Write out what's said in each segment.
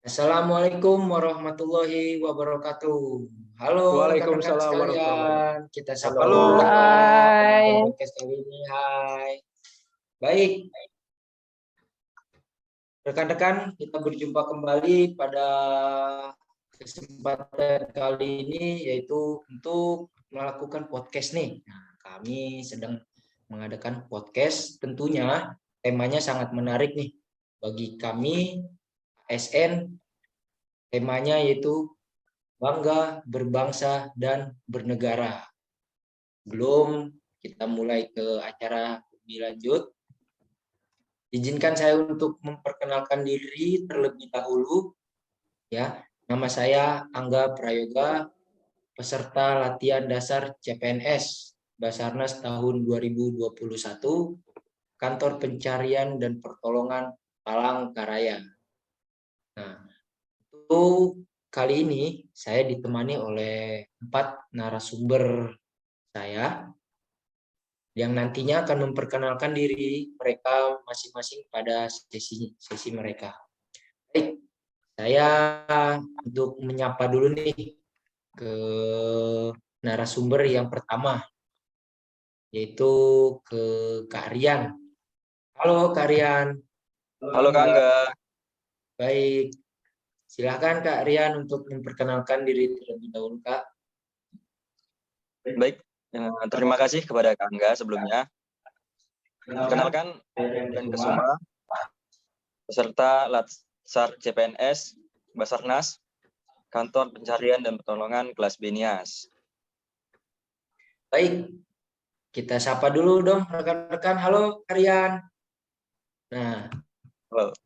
Assalamualaikum warahmatullahi wabarakatuh. Halo rekan-rekan Waalaikumsalam warahmatullahi sekalian, wabarakatuh. kita sapa Halo. dulu Hai. penonton podcast kali ini. Hai. Baik, rekan-rekan, kita berjumpa kembali pada kesempatan kali ini yaitu untuk melakukan podcast nih. Nah, kami sedang mengadakan podcast, tentunya temanya sangat menarik nih bagi kami ASN. Temanya yaitu bangga berbangsa dan bernegara. Belum kita mulai ke acara lebih lanjut, izinkan saya untuk memperkenalkan diri terlebih dahulu. Ya, nama saya Angga Prayoga, peserta latihan dasar CPNS Basarnas tahun 2021, Kantor Pencarian dan Pertolongan Palangkaraya. Nah, untuk kali ini saya ditemani oleh 4 narasumber saya yang nantinya akan memperkenalkan diri mereka masing-masing pada sesi mereka. Baik, saya untuk menyapa dulu nih ke narasumber yang pertama, yaitu ke Kak Rian. Halo Kak Rian. Halo Kak Angga. Baik, silakan Kak Rian untuk memperkenalkan diri terlebih dahulu Kak. Baik, terima kasih kepada Kak Angga sebelumnya. Perkenalkan, Ben Kesuma, peserta Latsar CPNS Basarnas, Kantor Pencarian dan Pertolongan kelas B Nias. Baik, kita sapa dulu dong rekan-rekan. Halo Kak Rian. Nah, Halo.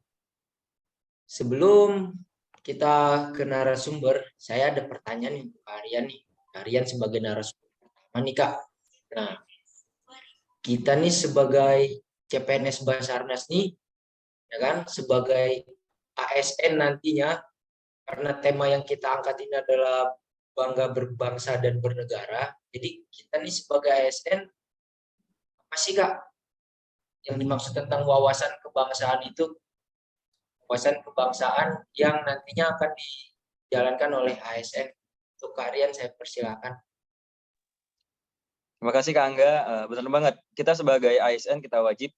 sebelum kita ke narasumber, saya ada pertanyaan nih untuk Kak Rian nih. Kak Rian sebagai narasumber pertama nih Kak. Nah, kita nih sebagai CPNS Basarnas nih, ya kan, sebagai ASN nantinya, karena tema yang kita angkat ini adalah bangga berbangsa dan bernegara. Jadi kita nih sebagai ASN, apa sih Kak yang dimaksud tentang wawasan kebangsaan itu? Wawasan kebangsaan yang nantinya akan dijalankan oleh ASN. Untuk Kak Rian saya persilakan. Terima kasih Kak Angga. Benar banget, kita sebagai ASN kita wajib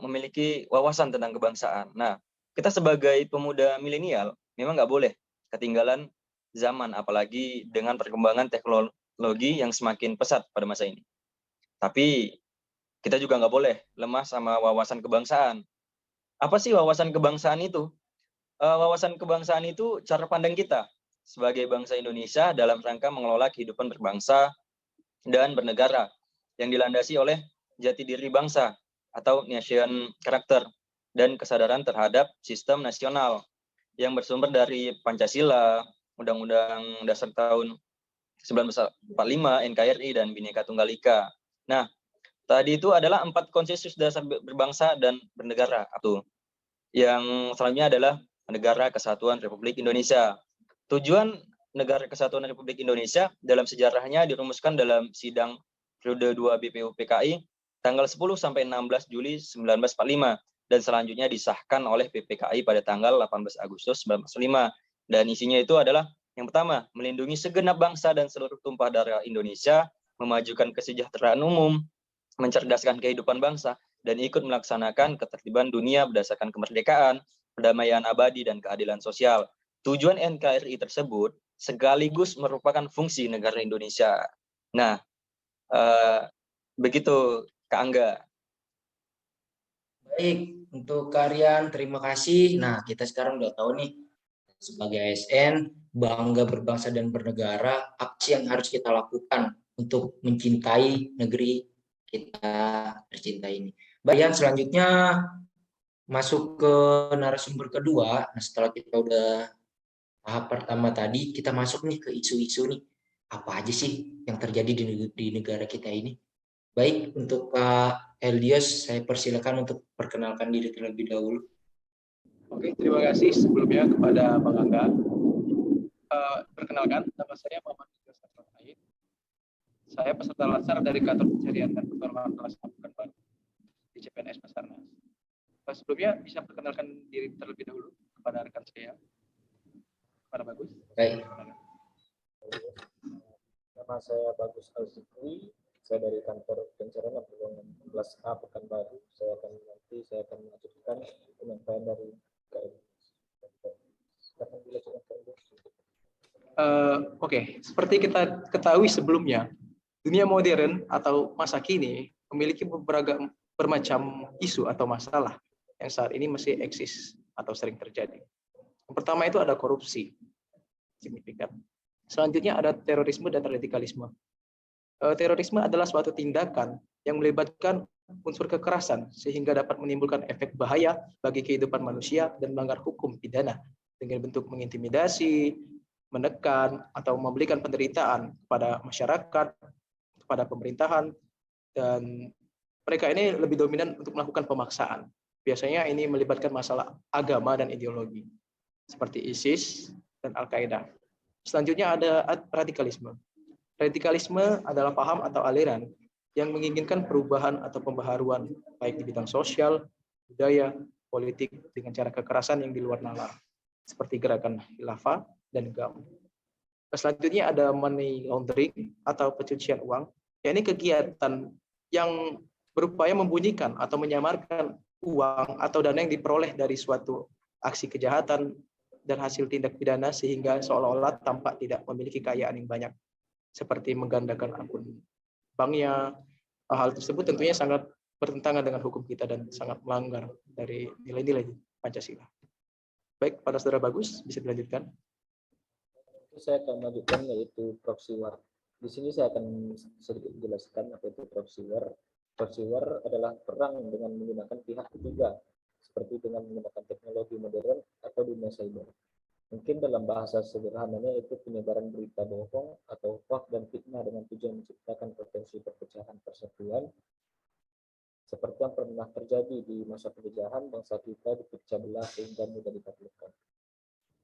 memiliki wawasan tentang kebangsaan. Nah, kita sebagai pemuda milenial memang nggak boleh ketinggalan zaman, apalagi dengan perkembangan teknologi yang semakin pesat pada masa ini. Tapi kita juga nggak boleh lemah sama wawasan kebangsaan. Apa sih wawasan kebangsaan itu? Wawasan kebangsaan itu cara pandang kita sebagai bangsa Indonesia dalam rangka mengelola kehidupan berbangsa dan bernegara yang dilandasi oleh jati diri bangsa atau nation character dan kesadaran terhadap sistem nasional yang bersumber dari Pancasila, Undang-Undang Dasar tahun 1945, NKRI, dan Bhinneka Tunggal Ika. Nah, tadi itu adalah 4 konsensus dasar berbangsa dan bernegara. Yang selanjutnya adalah Negara Kesatuan Republik Indonesia. Tujuan Negara Kesatuan Republik Indonesia dalam sejarahnya dirumuskan dalam sidang periode 2 BPUPKI tanggal 10 sampai 16 Juli 1945 dan selanjutnya disahkan oleh PPKI pada tanggal 18 Agustus 1945. Dan isinya itu adalah yang pertama, melindungi segenap bangsa dan seluruh tumpah darah Indonesia, memajukan kesejahteraan umum, mencerdaskan kehidupan bangsa, dan ikut melaksanakan ketertiban dunia berdasarkan kemerdekaan, perdamaian abadi, dan keadilan sosial. Tujuan NKRI tersebut sekaligus merupakan fungsi negara Indonesia. Nah, begitu Kak Angga. Baik, untuk Kak Rian terima kasih. Nah, kita sekarang udah tahu nih sebagai ASN bangga berbangsa dan bernegara, apa sih yang harus kita lakukan untuk mencintai negeri kita tercinta ini. Baik, yang selanjutnya masuk ke narasumber kedua. Nah, setelah kita udah tahap pertama tadi, kita masuk nih ke isu-isu nih. Apa aja sih yang terjadi di negara kita ini? Baik, untuk Kak Elios, saya persilakan untuk perkenalkan diri terlebih dahulu. Oke, terima kasih sebelumnya kepada Bang Angga. Perkenalkan, nama saya Muhammad Idris Ait. Saya peserta latsar dari Kantor Pencarian dan Pertolongan kelas Pekanbaru di CPNS Basarnas. Sebelumnya bisa perkenalkan diri terlebih dahulu kepada rekan saya. Para Bagus. Baik. Nama saya Bagus Al-Zikri, saya dari kantor pencarian Perlindungan 11A Pekanbaru. Saya akan melanjutkan penyampaian dari KM. Oke, seperti kita ketahui sebelumnya, dunia modern atau masa kini memiliki bermacam isu atau masalah yang saat ini masih eksis atau sering terjadi. Yang pertama itu ada korupsi signifikan. Selanjutnya ada terorisme dan radikalisme. Terorisme adalah suatu tindakan yang melibatkan unsur kekerasan sehingga dapat menimbulkan efek bahaya bagi kehidupan manusia dan melanggar hukum pidana dengan bentuk mengintimidasi, menekan, atau memberikan penderitaan kepada masyarakat, kepada pemerintahan, dan mereka ini lebih dominan untuk melakukan pemaksaan. Biasanya ini melibatkan masalah agama dan ideologi, seperti ISIS dan Al-Qaeda. Selanjutnya ada radikalisme. Radikalisme adalah paham atau aliran yang menginginkan perubahan atau pembaharuan, baik di bidang sosial, budaya, politik, dengan cara kekerasan yang di luar nalar, seperti gerakan khilafah dan GAM. Selanjutnya ada money laundering atau pencucian uang, yakni kegiatan yang berupaya membunyikan atau menyamarkan uang atau dana yang diperoleh dari suatu aksi kejahatan dan hasil tindak pidana sehingga seolah-olah tampak tidak memiliki kekayaan yang banyak, seperti menggandakan akun banknya. Hal tersebut tentunya sangat bertentangan dengan hukum kita dan sangat melanggar dari nilai-nilai Pancasila. Baik, pada saudara Bagus, bisa dilanjutkan. Saya akan lanjutkan yaitu proxy war. Di sini saya akan sedikit jelaskan apa itu proxy war. Proxy war adalah perang dengan menggunakan pihak ketiga, seperti dengan menggunakan teknologi modern atau dunia cyber. Mungkin dalam bahasa sederhananya itu penyebaran berita bohong atau hoax dan fitnah dengan tujuan menciptakan potensi perpecahan persatuan, seperti yang pernah terjadi di masa penjajahan, bangsa kita dipecah belah sehingga mudah ditaklukkan.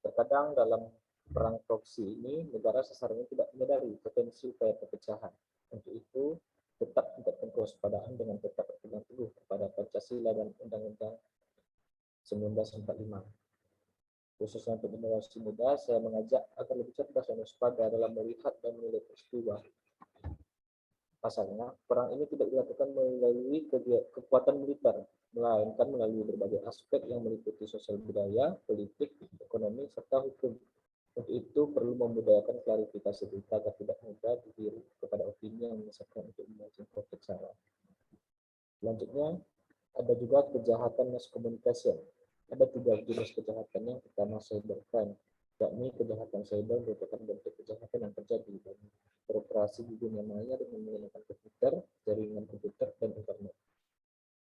Terkadang dalam perang proksi ini, negara sasarannya tidak menyadari potensi upaya perpecahan. Untuk itu, tetap tingkatkan kewaspadaan dengan tetap berpegang teguh kepada Pancasila dan Undang-Undang 1945. Khususnya untuk generasi muda, saya mengajak agar lebih cerdas dan waspada dalam melihat dan menilai peristiwa. Pasalnya, perang ini tidak dilakukan melalui kekuatan militer, melainkan melalui berbagai aspek yang meliputi sosial budaya, politik, ekonomi, serta hukum. Untuk itu, perlu memudayakan klarifikasi berita agar tidak mudah ditiru kepada opini yang menyesatkan untuk memacing konflik sara. Selanjutnya, ada juga kejahatan mass communication. Ada 3 jenis kejahatan. Yang pertama, cybercrime, yakni kejahatan cyber merupakan bentuk kejahatan yang terjadi dan beroperasi di dunia maya dengan menggunakan komputer, jaringan komputer, dan internet.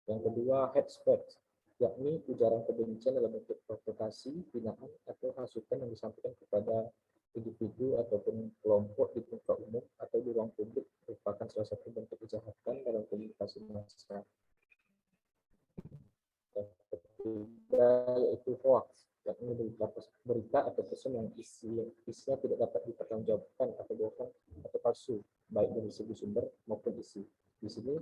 Yang kedua, hate speech, yakni ujaran kebencian dalam bentuk provokasi, hinaan, atau hasutan yang disampaikan kepada individu ataupun kelompok di muka umum atau di ruang publik merupakan salah satu bentuk kejahatan dalam komunikasi massa. Yang ketiga yaitu hoax, yakni berita atau pesan yang isinya tidak dapat dipertanggungjawabkan atau bohong atau palsu, baik dari segi sumber maupun isi. Di sini,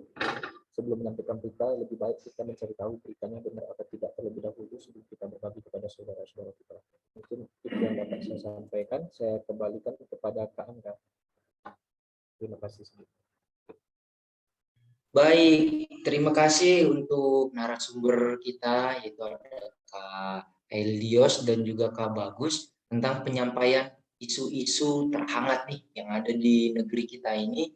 sebelum menyampaikan berita, lebih baik kita mencari tahu beritanya benar atau tidak terlebih dahulu sebelum kita berbagi kepada saudara-saudara kita. Mungkin itu yang dapat saya sampaikan. Saya kembalikan kepada Kak Angga. Terima kasih. Baik, terima kasih untuk narasumber kita, yaitu ada Kak Elios dan juga Kak Bagus, tentang penyampaian isu-isu terhangat nih yang ada di negeri kita ini.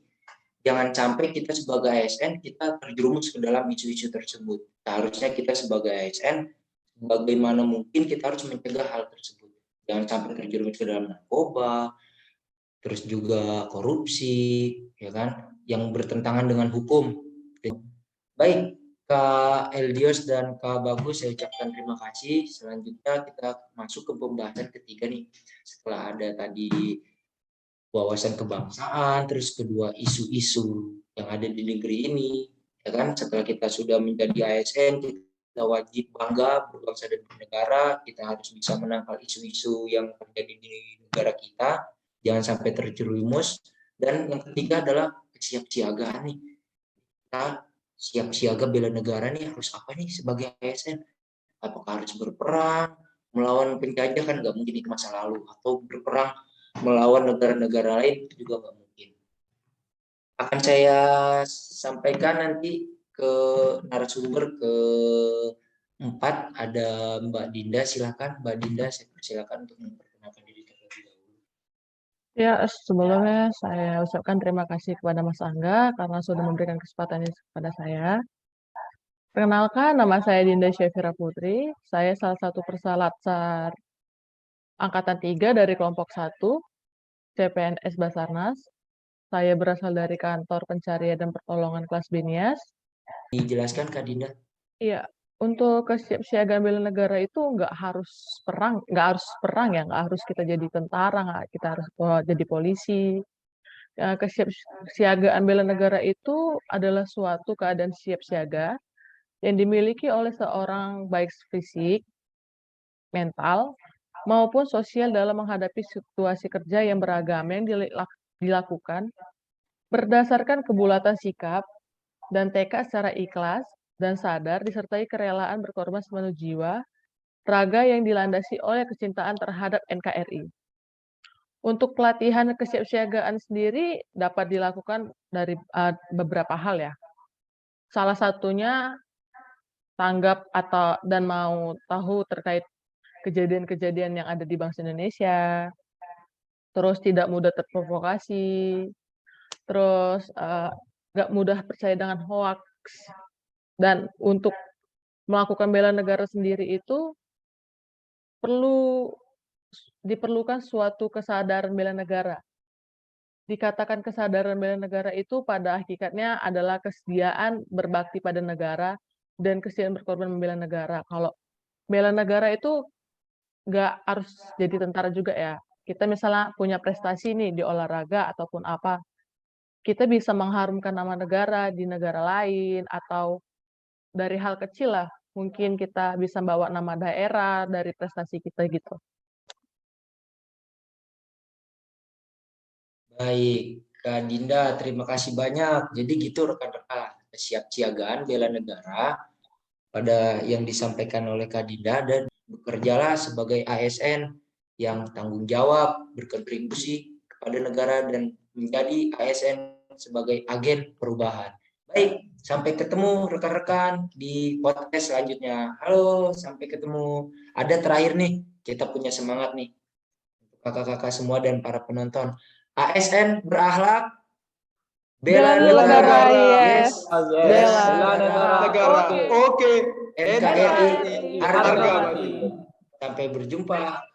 Jangan sampai kita sebagai ASN kita terjerumus ke dalam isu-isu tersebut. Seharusnya kita sebagai ASN bagaimana mungkin kita harus mencegah hal tersebut. Jangan sampai terjerumus ke dalam narkoba, terus juga korupsi, ya kan, yang bertentangan dengan hukum. Baik, Kak Eldios dan Kak Bagus, saya ucapkan terima kasih. Selanjutnya kita masuk ke pembahasan ketiga nih. Setelah ada tadi wawasan kebangsaan, terus kedua isu-isu yang ada di negeri ini, ya kan? Setelah kita sudah menjadi ASN, kita wajib bangga berbangsa dan bernegara. Kita harus bisa menangkal isu-isu yang terjadi di negara kita, jangan sampai terjerumus. Dan yang ketiga adalah kesiapsiagaan nih. Kita siap siaga bela negara nih harus apa nih sebagai ASN? Apakah harus berperang? melawan penjajah kan nggak mungkin, itu masa lalu, atau berperang melawan negara-negara lain itu juga nggak mungkin. Akan saya sampaikan nanti ke narasumber keempat, ada Mbak Dinda, silakan Mbak Dinda, saya persilakan untuk memperkenalkan diri terlebih dahulu. Ya, sebelumnya saya ucapkan terima kasih kepada Mas Angga karena sudah memberikan kesempatan ini kepada saya. Perkenalkan, nama saya Dinda Syafira Putri. Saya salah satu persalatsar Angkatan 3 dari kelompok 1, CPNS Basarnas. Saya berasal dari kantor pencarian dan pertolongan kelas Binias. Dijelaskan Kak Dinda. Iya, untuk kesiapsiagaan bela negara itu nggak harus perang ya, nggak harus kita jadi tentara, nggak kita harus jadi polisi. Ya, kesiapsiagaan bela negara itu adalah suatu keadaan siap siaga yang dimiliki oleh seorang baik fisik, mental, maupun sosial dalam menghadapi situasi kerja yang beragam yang dilakukan berdasarkan kebulatan sikap dan tekad secara ikhlas dan sadar disertai kerelaan berkorban sepenuh jiwa, raga yang dilandasi oleh kecintaan terhadap NKRI. Untuk pelatihan kesiapsiagaan sendiri dapat dilakukan dari beberapa hal ya. Salah satunya tanggap dan mau tahu terkait kejadian-kejadian yang ada di bangsa Indonesia, terus tidak mudah terprovokasi, terus nggak mudah percaya dengan hoax, dan untuk melakukan bela negara sendiri itu diperlukan suatu kesadaran bela negara. Dikatakan kesadaran bela negara itu pada hakikatnya adalah kesediaan berbakti pada negara dan kesediaan berkorban membela negara. Kalau bela negara itu nggak harus jadi tentara juga ya. Kita misalnya punya prestasi nih di olahraga ataupun apa, kita bisa mengharumkan nama negara di negara lain, atau dari hal kecil lah, mungkin kita bisa bawa nama daerah dari prestasi kita gitu. Baik, Kak Dinda, terima kasih banyak. Jadi gitu rekan-rekan, kesiapsiagaan bela negara pada yang disampaikan oleh Kak Dinda, dan bekerjalah sebagai ASN yang tanggung jawab, berkontribusi kepada negara, dan menjadi ASN sebagai agen perubahan. Baik, sampai ketemu rekan-rekan di podcast selanjutnya. Halo, sampai ketemu. Ada terakhir nih, kita punya semangat nih, kakak-kakak semua dan para penonton. ASN berakhlak, bela negara. Yes. Bela negara. Oke. NKRI harga Harga mati. Sampai berjumpa.